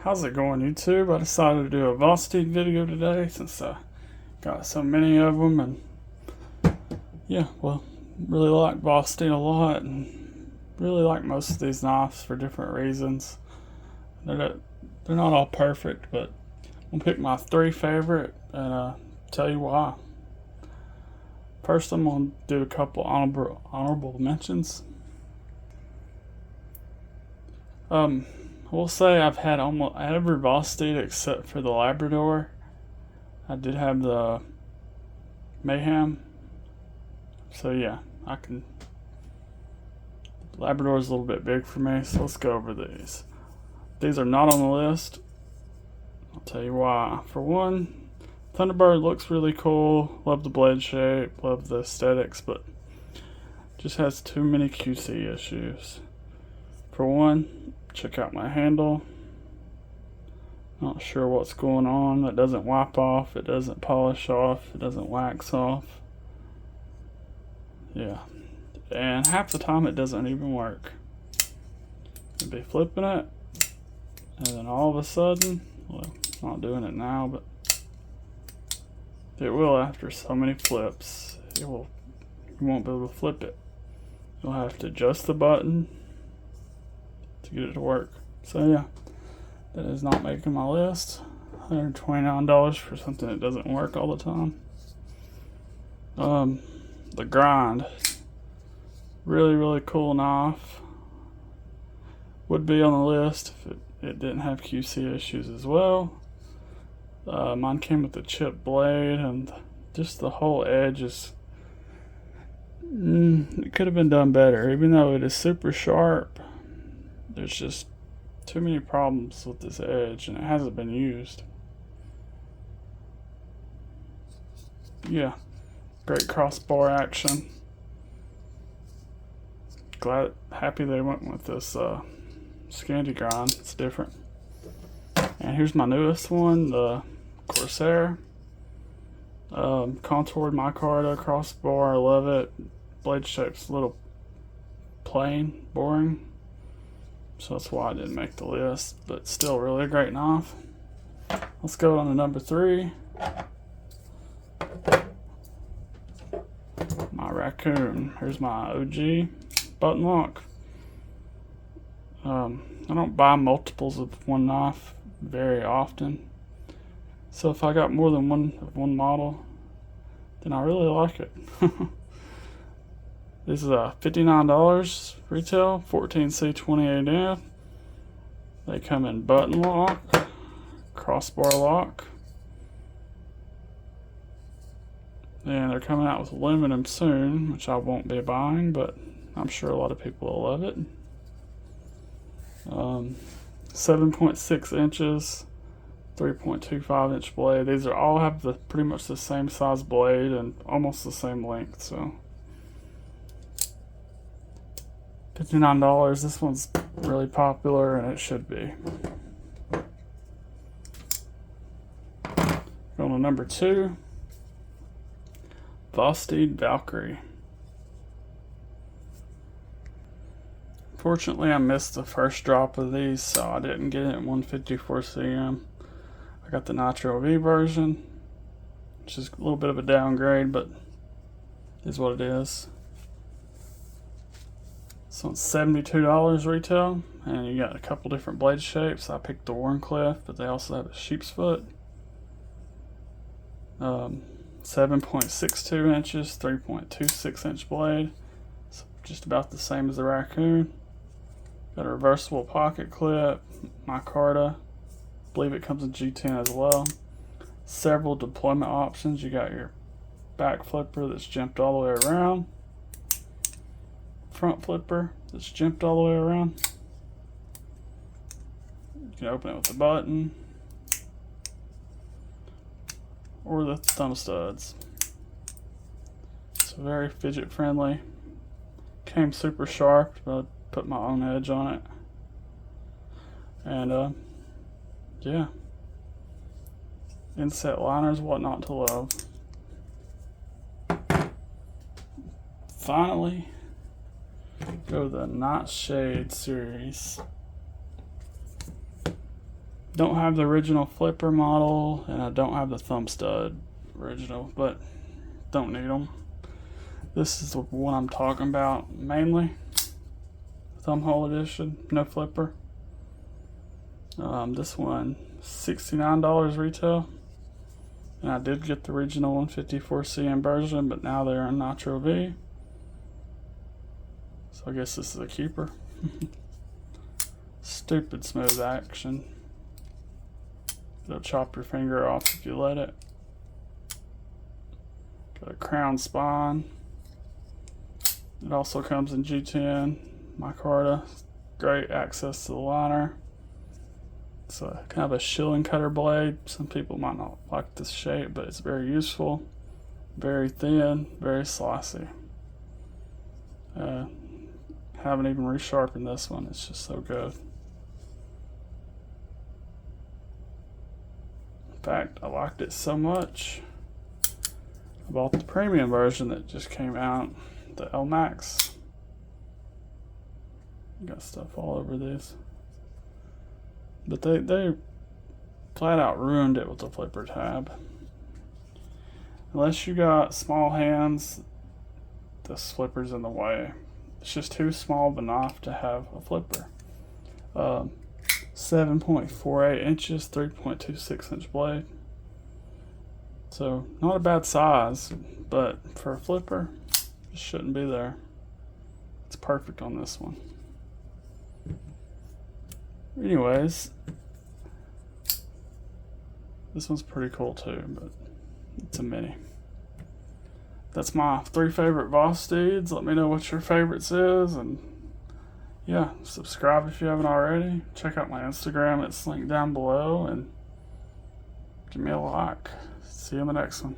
How's it going, YouTube? I decided to do a Vosteed video today since I got so many of them, and yeah, well, really like Vosteed a lot, and really like most of these knives for different reasons. They're not all perfect, but I'm gonna pick my 3 favorite and tell you why. First, I'm gonna do a couple honorable mentions. I will say I've had almost every Vosteed except for the Labrador. I did have the Mayhem. So yeah, Labrador's a little bit big for me, so let's go over these. These are not on the list. I'll tell you why. For one, Thunderbird looks really cool. Love the blade shape, love the aesthetics, but just has too many QC issues. For one, check out my handle. Not sure what's going on. It doesn't wipe off, it doesn't polish off, it doesn't wax off. Yeah, and half the time it doesn't even work. You'll be flipping it, and then all of a sudden, well, it's not doing it now, but it will after so many flips. You won't be able to flip it. You'll have to adjust the button to get it to work. So yeah, that is not making my list. $129 for something that doesn't work all the time. The Grind, really cool knife. Would be on the list if it didn't have QC issues as well. Mine came with a chipped blade, and just the whole edge is it could have been done better. Even though it is super sharp, there's just too many problems with this edge, and it hasn't been used. Yeah, great crossbar action. Happy they went with this Scandi grind. It's different. And here's my newest one, the Corsair. Contoured micarta crossbar. I love it. Blade shape's a little plain, boring, so that's why I didn't make the list, but still really a great knife. Let's go on to number 3. My Raccoon. Here's my OG button lock. I don't buy multiples of one knife very often, so if I got more than one model, then I really like it. This is $59 retail, 14C 28F. They come in button lock, crossbar lock, and they're coming out with aluminum soon, which I won't be buying, but I'm sure a lot of people will love it. 7.6 inches, 3.25 inch blade. These all have pretty much the same size blade and almost the same length, so $59. This one's really popular, and it should be. Going to number 2, Vosteed Valkyrie. Fortunately, I missed the first drop of these, so I didn't get it in 154 cm. I got the Nitro V version, which is a little bit of a downgrade, but is what it is. So it's $72 retail, and you got a couple different blade shapes. I picked the Warncliffe, but they also have a sheep's foot. 7.62 inches, 3.26 inch blade. So just about the same as the Raccoon. Got a reversible pocket clip, micarta. I believe it comes in G10 as well. Several deployment options. You got your back flipper that's jimped all the way around. Front flipper that's jimped all the way around. You can open it with a button or the thumb studs. It's very fidget friendly. Came super sharp, but I put my own edge on it. And yeah, inset liners, what not to love. Finally, go to the Nightshade series. Don't have the original flipper model, and I don't have the thumb stud original, but don't need them. This is the one I'm talking about mainly. Thumb hole edition, no flipper. This one, $69 retail. And I did get the original 154 cm version, but now they're in Nitro V. So I guess this is a keeper. Stupid smooth action. It'll chop your finger off if you let it. Got a crown spine. It also comes in G10 micarta. Great access to the liner. It's a kind of a shilling cutter blade. Some people might not like this shape, but it's very useful. Very thin, very slicey. Haven't even resharpened this one. It's just so good. In fact, I liked it so much, I bought the premium version that just came out, the L Max. Got stuff all over these. But they flat out ruined it with the flipper tab. Unless you got small hands, this flipper's in the way. It's just too small of a knife to have a flipper. 7.48 inches, 3.26 inch blade. So not a bad size, but for a flipper, it shouldn't be there. It's perfect on this one. Anyways, this one's pretty cool too, but it's a mini. That's my 3 favorite Vosteeds. Let me know what your favorites is, and yeah, subscribe if you haven't already. Check out my Instagram, it's linked down below, and give me a like. See you in the next one.